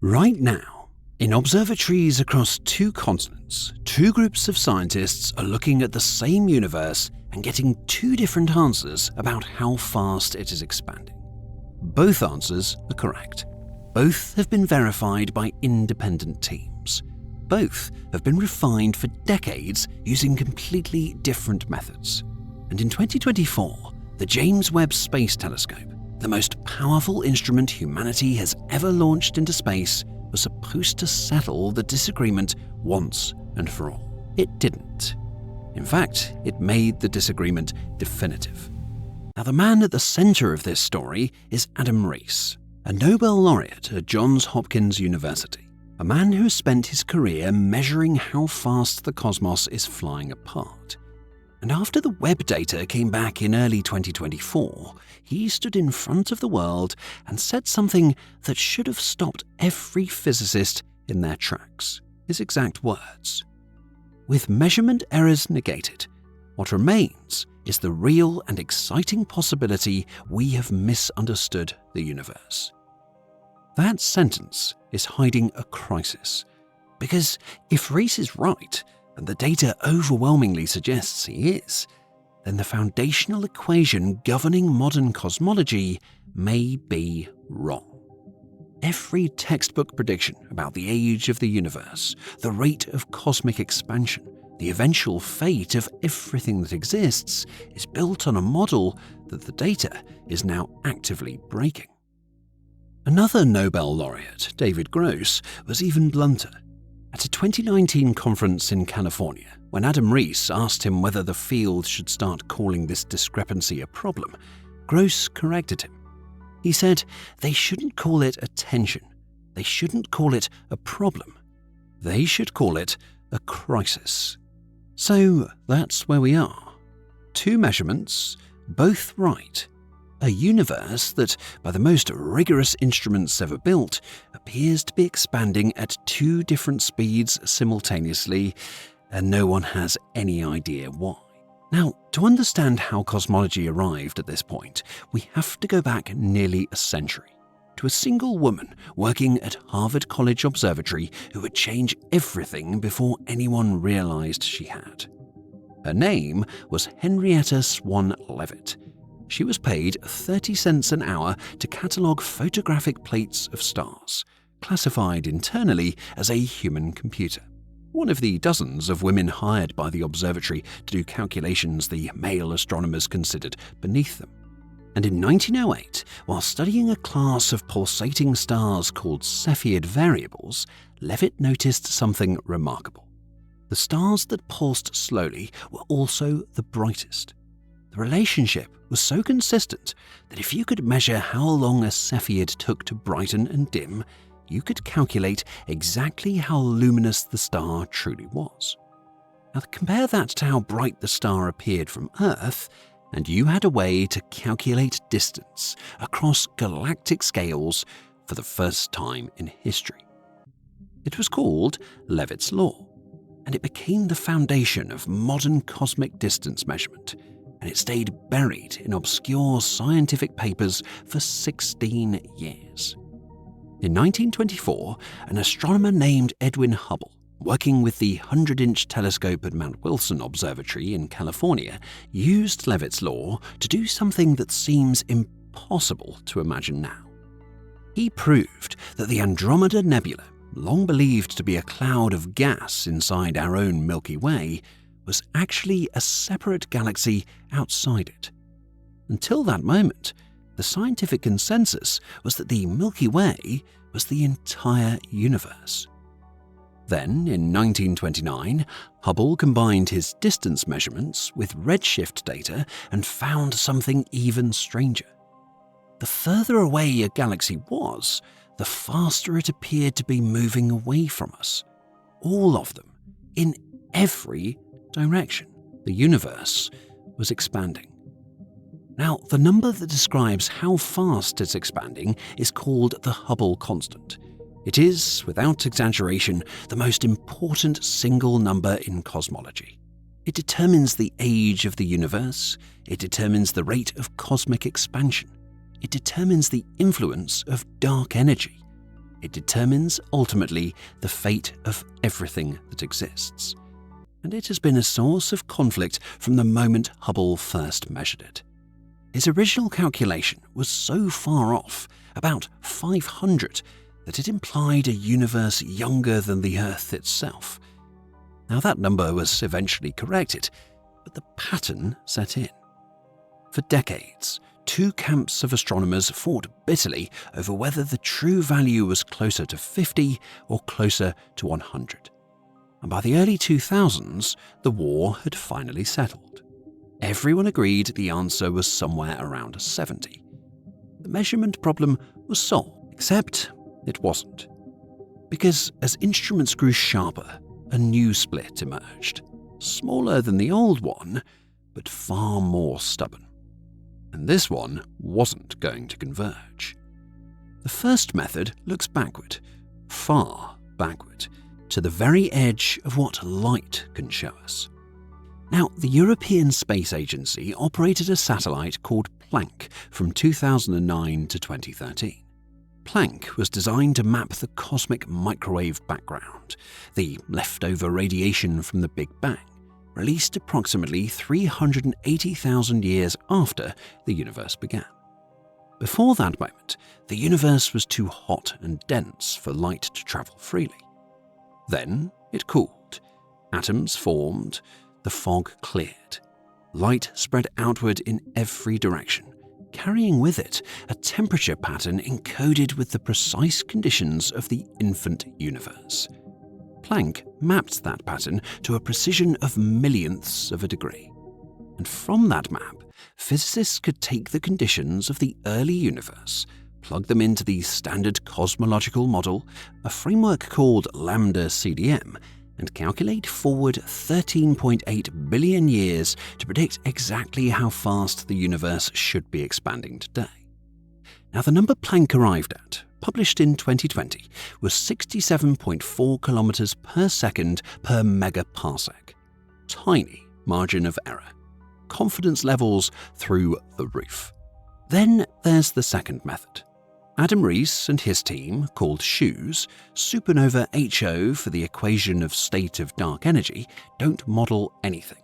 Right now, in observatories across 2 continents, 2 groups of scientists are looking at the same universe and getting 2 different answers about how fast it is expanding. Both answers are correct. Both have been verified by independent teams. Both have been refined for decades using completely different methods. And in 2024, the James Webb Space Telescope, the most powerful instrument humanity has ever launched into space, was supposed to settle the disagreement once and for all. It didn't. In fact, it made the disagreement definitive. Now, the man at the center of this story is Adam Riess, a Nobel laureate at Johns Hopkins University, a man who has spent his career measuring how fast the cosmos is flying apart. And after the Webb data came back in early 2024, he stood in front of the world and said something that should have stopped every physicist in their tracks. His exact words: "With measurement errors negated, what remains is the real and exciting possibility we have misunderstood the universe." That sentence is hiding a crisis, because if Riess is right, and the data overwhelmingly suggests he is, then the foundational equation governing modern cosmology may be wrong. Every textbook prediction about the age of the universe, the rate of cosmic expansion, the eventual fate of everything that exists is built on a model that the data is now actively breaking. Another Nobel laureate, David Gross, was even blunter. At a 2019 conference in California, when Adam Riess asked him whether the field should start calling this discrepancy a problem, Gross corrected him. He said they shouldn't call it a tension. They shouldn't call it a problem. They should call it a crisis. So that's where we are. 2 measurements, both right. A universe that, by the most rigorous instruments ever built, appears to be expanding at 2 different speeds simultaneously, and no one has any idea why. Now, to understand how cosmology arrived at this point, we have to go back nearly a century, to a single woman working at Harvard College Observatory who would change everything before anyone realized she had. Her name was Henrietta Swan Leavitt. She was paid 30 cents an hour to catalogue photographic plates of stars, classified internally as a human computer. One of the dozens of women hired by the observatory to do calculations the male astronomers considered beneath them. And in 1908, while studying a class of pulsating stars called Cepheid variables, Leavitt noticed something remarkable. The stars that pulsed slowly were also the brightest. The relationship was so consistent that if you could measure how long a Cepheid took to brighten and dim, you could calculate exactly how luminous the star truly was. Now compare that to how bright the star appeared from Earth, and you had a way to calculate distance across galactic scales for the first time in history. It was called Leavitt's Law, and it became the foundation of modern cosmic distance measurement, and it stayed buried in obscure scientific papers for 16 years. In 1924, an astronomer named Edwin Hubble, working with the 100-inch telescope at Mount Wilson Observatory in California, used Leavitt's Law to do something that seems impossible to imagine now. He proved that the Andromeda Nebula, long believed to be a cloud of gas inside our own Milky Way, was actually a separate galaxy outside it. Until that moment, the scientific consensus was that the Milky Way was the entire universe. Then, in 1929, Hubble combined his distance measurements with redshift data and found something even stranger. The further away a galaxy was, the faster it appeared to be moving away from us. All of them, in every direction. The universe was expanding. Now, the number that describes how fast it's expanding is called the Hubble constant. It is, without exaggeration, the most important single number in cosmology. It determines the age of the universe, it determines the rate of cosmic expansion, it determines the influence of dark energy. It determines, ultimately, the fate of everything that exists. And it has been a source of conflict from the moment Hubble first measured it. His original calculation was so far off, about 500, that it implied a universe younger than the Earth itself. Now that number was eventually corrected, but the pattern set in. For decades, two camps of astronomers fought bitterly over whether the true value was closer to 50 or closer to 100. And by the early 2000s, the war had finally settled. Everyone agreed the answer was somewhere around 70. The measurement problem was solved, except it wasn't. Because as instruments grew sharper, a new split emerged, smaller than the old one, but far more stubborn. And this one wasn't going to converge. The first method looks backward, far backward, to the very edge of what light can show us. Now, the European Space Agency operated a satellite called Planck from 2009 to 2013. Planck was designed to map the cosmic microwave background, the leftover radiation from the Big Bang, released approximately 380,000 years after the universe began. Before that moment, the universe was too hot and dense for light to travel freely. Then it cooled, atoms formed, the fog cleared. Light spread outward in every direction, carrying with it a temperature pattern encoded with the precise conditions of the infant universe. Planck mapped that pattern to a precision of millionths of a degree. And from that map, physicists could take the conditions of the early universe, plug them into the standard cosmological model, a framework called lambda CDM, and calculate forward 13.8 billion years to predict exactly how fast the universe should be expanding today. Now, the number Planck arrived at, published in 2020, was 67.4 kilometers per second per megaparsec. Tiny margin of error. Confidence levels through the roof. Then there's the second method. Adam Riess and his team, called SHOES, supernova HO for the equation of state of dark energy, don't model anything.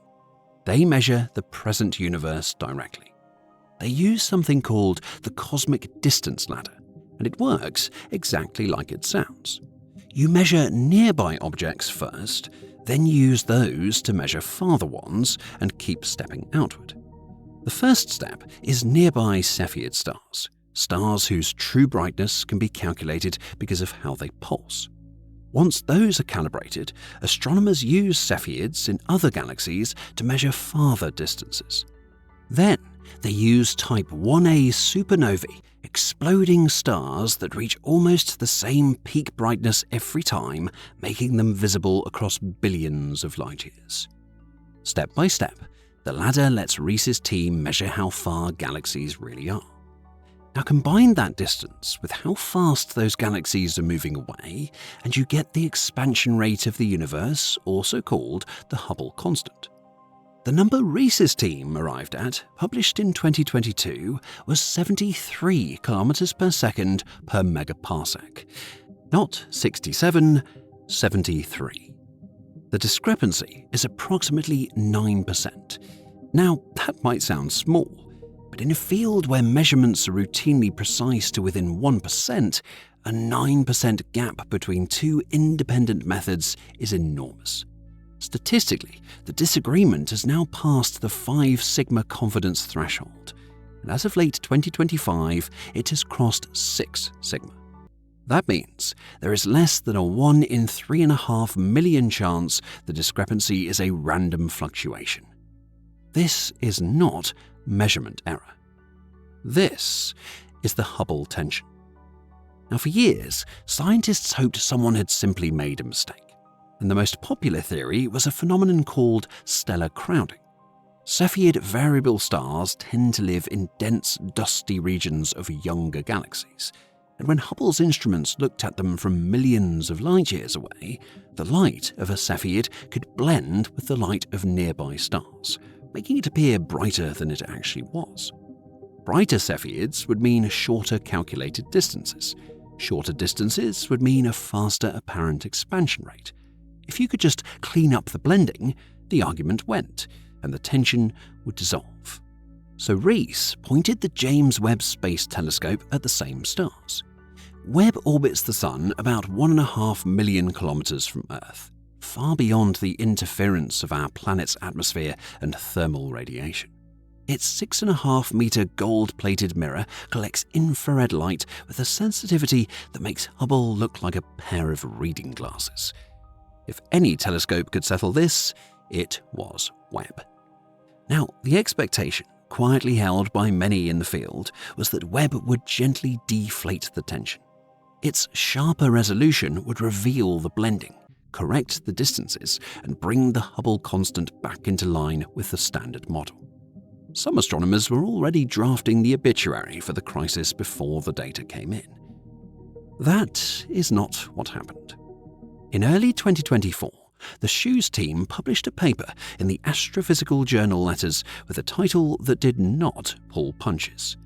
They measure the present universe directly. They use something called the cosmic distance ladder, and it works exactly like it sounds. You measure nearby objects first, then use those to measure farther ones and keep stepping outward. The first step is nearby Cepheid stars, stars whose true brightness can be calculated because of how they pulse. Once those are calibrated, astronomers use Cepheids in other galaxies to measure farther distances. Then they use type 1a supernovae, exploding stars that reach almost the same peak brightness every time, making them visible across billions of light years. Step by step, the ladder lets Riess's team measure how far galaxies really are. Now combine that distance with how fast those galaxies are moving away, and you get the expansion rate of the universe, also called the Hubble constant. The number Riess's team arrived at, published in 2022, was 73 kilometers per second per megaparsec. Not 67, 73. The discrepancy is approximately 9%. Now, that might sound small, but in a field where measurements are routinely precise to within 1%, a 9% gap between two independent methods is enormous. Statistically, the disagreement has now passed the 5 sigma confidence threshold, and as of late 2025, it has crossed 6 sigma. That means there is less than a 1 in 3.5 million chance the discrepancy is a random fluctuation. This is not measurement error. This is the Hubble tension. Now, for years, scientists hoped someone had simply made a mistake, and the most popular theory was a phenomenon called stellar crowding. Cepheid variable stars tend to live in dense, dusty regions of younger galaxies, and when Hubble's instruments looked at them from millions of light years away, the light of a Cepheid could blend with the light of nearby stars, making it appear brighter than it actually was. Brighter Cepheids would mean shorter calculated distances, Shorter distances would mean a faster apparent expansion rate. If you could just clean up the blending, the argument went, and the tension would dissolve. So Riess pointed the James Webb Space Telescope at the same stars. Webb orbits the Sun about 1.5 million kilometers from Earth, far beyond the interference of our planet's atmosphere and thermal radiation. Its 6.5-meter gold-plated mirror collects infrared light with a sensitivity that makes Hubble look like a pair of reading glasses. If any telescope could settle this, it was Webb. Now, the expectation, quietly held by many in the field, was that Webb would gently deflate the tension. Its sharper resolution would reveal the blending, correct the distances, and bring the Hubble constant back into line with the standard model. Some astronomers were already drafting the obituary for the crisis before the data came in. That is not what happened. In early 2024, the JWST team published a paper in the Astrophysical journal Letters with a title that did not pull punches.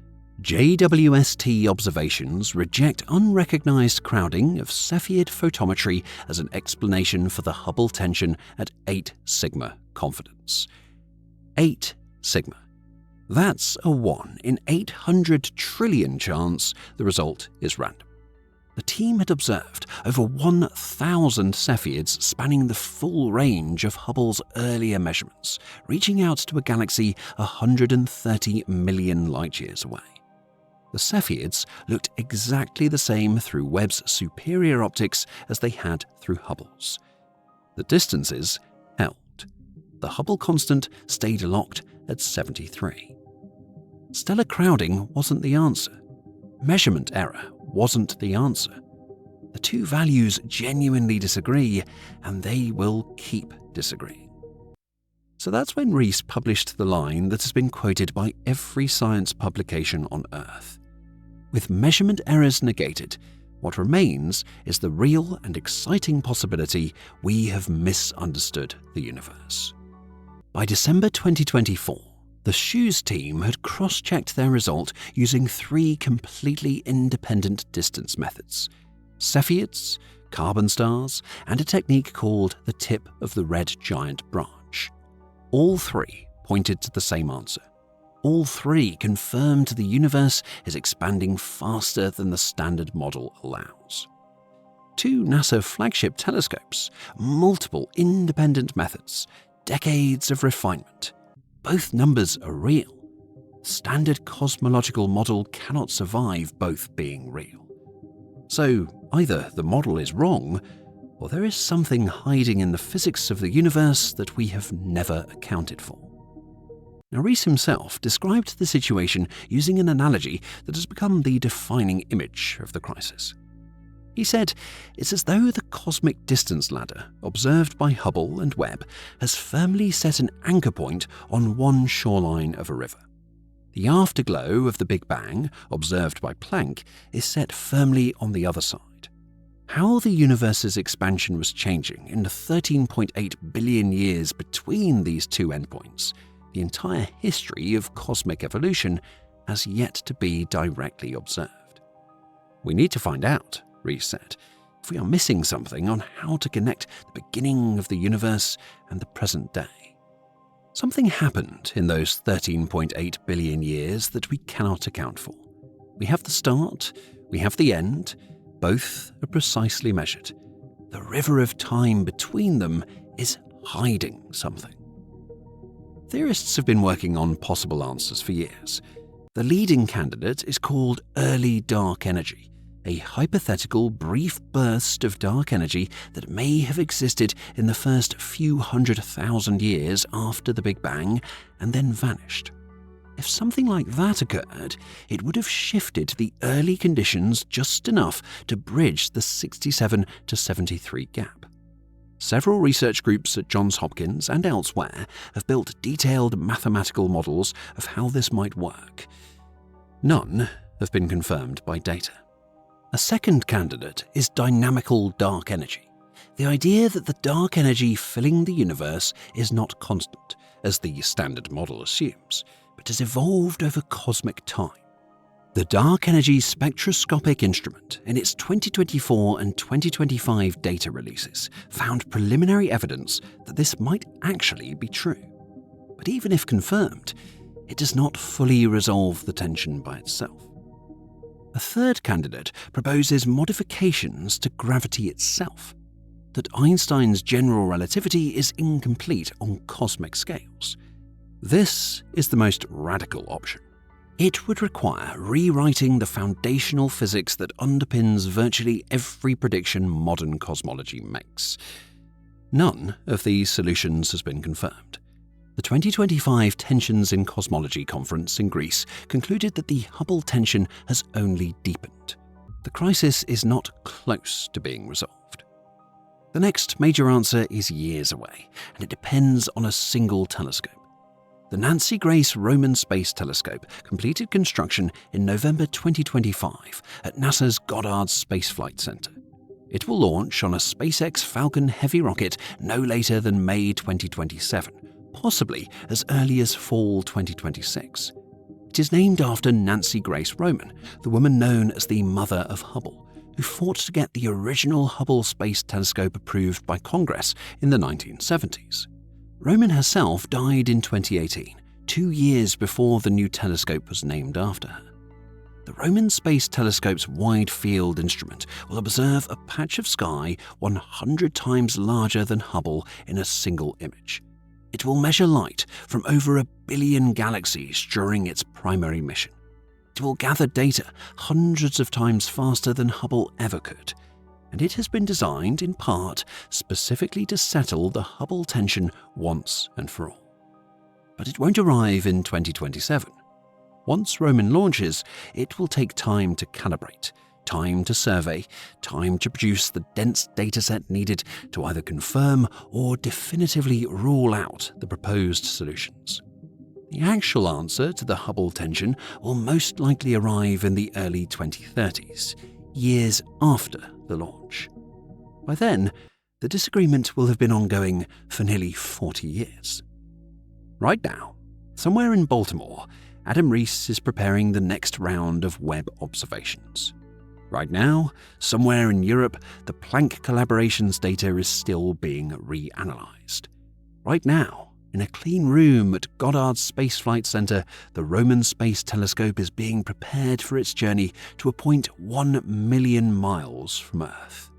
JWST observations reject unrecognized crowding of Cepheid photometry as an explanation for the Hubble tension at 8 sigma confidence. 8 sigma. That's a 1 in 800 trillion chance the result is random. The team had observed over 1,000 Cepheids spanning the full range of Hubble's earlier measurements, reaching out to a galaxy 130 million light-years away. The Cepheids looked exactly the same through Webb's superior optics as they had through Hubble's. The distances held. The Hubble constant stayed locked at 73. Stellar crowding wasn't the answer. Measurement error wasn't the answer. The two values genuinely disagree, and they will keep disagreeing. So that's when Riess published the line that has been quoted by every science publication on Earth. With measurement errors negated, what remains is the real and exciting possibility we have misunderstood the universe. By December 2024, the JWST team had cross-checked their result using 3 completely independent distance methods: Cepheids, carbon stars, and a technique called the tip of the red giant branch. All 3 pointed to the same answer. All 3 confirmed the universe is expanding faster than the standard model allows. 2 NASA flagship telescopes, multiple independent methods, decades of refinement. Both numbers are real. Standard cosmological model cannot survive both being real. So either the model is wrong, or there is something hiding in the physics of the universe that we have never accounted for. Now, Riess himself described the situation using an analogy that has become the defining image of the crisis. He said, "It's as though the cosmic distance ladder, observed by Hubble and Webb, has firmly set an anchor point on one shoreline of a river. The afterglow of the Big Bang, observed by Planck, is set firmly on the other side. How the universe's expansion was changing in the 13.8 billion years between these two endpoints, the entire history of cosmic evolution, has yet to be directly observed. We need to find out," Riess said, "if we are missing something on how to connect the beginning of the universe and the present day. Something happened in those 13.8 billion years that we cannot account for. We have the start, we have the end, both are precisely measured. The river of time between them is hiding something." Theorists have been working on possible answers for years. The leading candidate is called early dark energy, a hypothetical brief burst of dark energy that may have existed in the first few 100,000 years after the Big Bang and then vanished. If something like that occurred, it would have shifted the early conditions just enough to bridge the 67 to 73 gap. Several research groups at Johns Hopkins and elsewhere have built detailed mathematical models of how this might work. None have been confirmed by data. A second candidate is dynamical dark energy, the idea that the dark energy filling the universe is not constant, as the standard model assumes, but has evolved over cosmic time. The Dark Energy Spectroscopic Instrument, in its 2024 and 2025 data releases, found preliminary evidence that this might actually be true. But even if confirmed, it does not fully resolve the tension by itself. A third candidate proposes modifications to gravity itself, that Einstein's general relativity is incomplete on cosmic scales. This is the most radical option. It would require rewriting the foundational physics that underpins virtually every prediction modern cosmology makes. None of these solutions has been confirmed. The 2025 Tensions in Cosmology conference in Greece concluded that the Hubble tension has only deepened. The crisis is not close to being resolved. The next major answer is years away, and it depends on a single telescope. The Nancy Grace Roman Space Telescope completed construction in November 2025 at NASA's Goddard Space Flight Center. It will launch on a SpaceX Falcon Heavy rocket no later than May 2027, possibly as early as fall 2026. It is named after Nancy Grace Roman, the woman known as the Mother of Hubble, who fought to get the original Hubble Space Telescope approved by Congress in the 1970s. Roman herself died in 2018, 2 years before the new telescope was named after her. The Roman Space Telescope's Wide Field instrument will observe a patch of sky 100 times larger than Hubble in a single image. It will measure light from over 1 billion galaxies during its primary mission. It will gather data hundreds of times faster than Hubble ever could, and it has been designed in part specifically to settle the Hubble tension once and for all. But it won't arrive in 2027. Once Roman launches, it will take time to calibrate, time to survey, time to produce the dense dataset needed to either confirm or definitively rule out the proposed solutions. The actual answer to the Hubble tension will most likely arrive in the early 2030s, years after the launch. By then, the disagreement will have been ongoing for nearly 40 years. Right now, somewhere in Baltimore, Adam Riess is preparing the next round of Webb observations. Right now, somewhere in Europe, the Planck collaboration's data is still being reanalyzed. Right now, in a clean room at Goddard Space Flight Center, the Roman Space Telescope is being prepared for its journey to a point 1 million miles from Earth.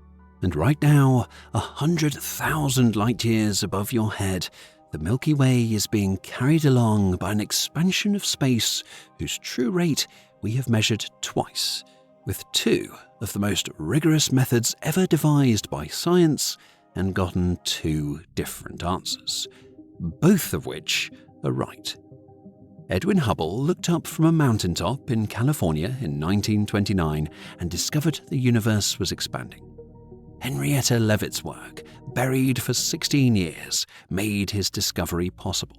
And right now, 100,000 light-years above your head, the Milky Way is being carried along by an expansion of space whose true rate we have measured twice, with 2 of the most rigorous methods ever devised by science, and gotten 2 different answers, both of which are right. Edwin Hubble looked up from a mountaintop in California in 1929 and discovered the universe was expanding. Henrietta Leavitt's work, buried for 16 years, made his discovery possible.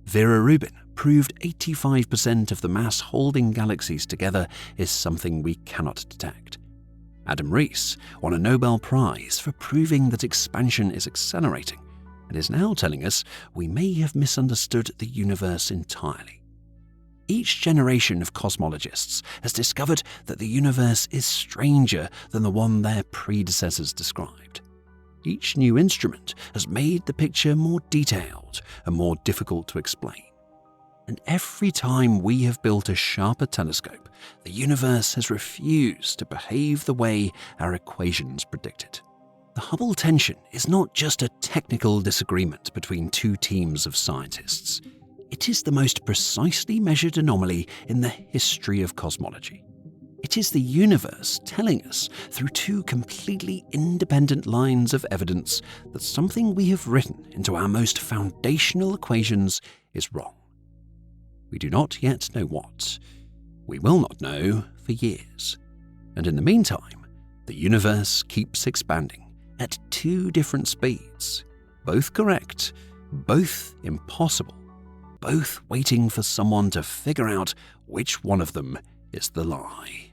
Vera Rubin proved 85% of the mass holding galaxies together is something we cannot detect. Adam Riess won a Nobel Prize for proving that expansion is accelerating, and is now telling us we may have misunderstood the universe entirely. Each generation of cosmologists has discovered that the universe is stranger than the one their predecessors described. Each new instrument has made the picture more detailed and more difficult to explain. And every time we have built a sharper telescope, the universe has refused to behave the way our equations predicted. The Hubble tension is not just a technical disagreement between 2 teams of scientists. It is the most precisely measured anomaly in the history of cosmology. It is the universe telling us through 2 completely independent lines of evidence that something we have written into our most foundational equations is wrong. We do not yet know what. We will not know for years. And in the meantime, the universe keeps expanding at 2 different speeds, both correct, both impossible, both waiting for someone to figure out which one of them is the lie.